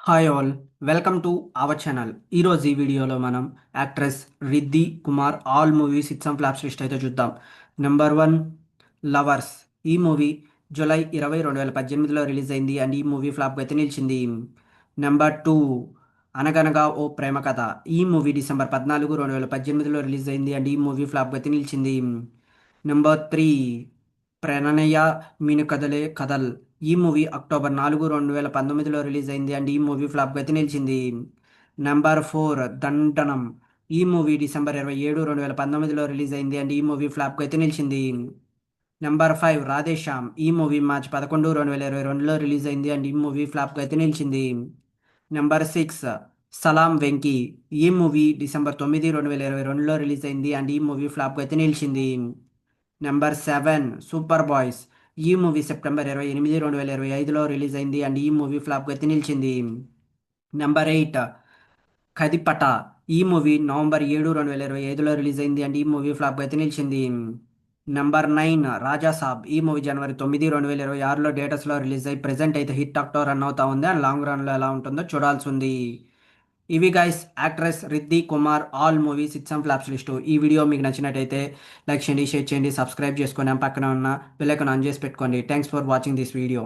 Hi all, welcome to our channel. ఈరోజు ఈ వీడియోలో మనం actress Riddhi Kumar all movies hits and flops list అయితే చూద్దాం. Number 1, lovers. ఈ మూవీ జూలై 20 2018లో రిలీజ్ అయింది అండ్ ఈ మూవీ ఫ్లాప్గా అయితే నిలిచింది. నెంబర్ 2, అనగనగా ఓ ప్రేమ కథ. ఈ మూవీ డిసెంబర్ 14 2018లో రిలీజ్ అయింది అండ్ ఈ మూవీ ఫ్లాప్గా అయితే నిలిచింది. నెంబర్ 3, ప్రణయ మీను కథలే కథల్. ఈ మూవీ అక్టోబర్ 4 2019లో రిలీజ్ అయింది అండ్ ఈ మూవీ ఫ్లాప్గా అయితే నిలిచింది. నెంబర్ 4, దండనం. ఈ మూవీ డిసెంబర్ 27 2019లో రిలీజ్ అయింది అండ్ ఈ మూవీ ఫ్లాప్గా అయితే నిలిచింది. నెంబర్ 5, రాధేశ్యామ్. ఈ మూవీ మార్చి 11 2022లో రిలీజ్ అయింది అండ్ ఈ మూవీ ఫ్లాప్గా అయితే నిలిచింది. నెంబర్ 6, సలాం వెంకీ. ఈ మూవీ డిసెంబర్ 9 2022లో రిలీజ్ అయింది అండ్ ఈ మూవీ ఫ్లాప్గా అయితే నిలిచింది. Number 7, super boys. ఈ మూవీ సెప్టెంబర్ 28 2025లో రిలీజ్ అయింది అండ్ ఈ మూవీ ఫ్లాప్గా అయితే నిలిచింది. నెంబర్ 8, ఖదిపట. ఈ మూవీ నవంబర్ 7 2025లో రిలీజ్ అయింది అండ్ ఈ మూవీ ఫ్లాప్గా అయితే నిలిచింది. నెంబర్ 9, రాజా సాబ్. ఈ మూవీ జనవరి 9 2026లో డేటస్లో రిలీజ్ అయ్యి ప్రెజెంట్ అయితే హిట్ టాక్తో రన్ అవుతా ఉంది అండ్ లాంగ్ రన్లో ఎలా ఉంటుందో చూడాల్సి ఉంది. ఇవి guys actress Riddhi Kumar all movies hits and flops list. ఈ వీడియో మీకు నచ్చినట్టయితే లైక్ చేయండి, షేర్ చేయండి, సబ్స్క్రైబ్ చేసుకొని పక్కన ఉన్న బెల్ ఐకాన్ ఆన్ చేసి పెట్టుకోండి. Thanks for watching this video.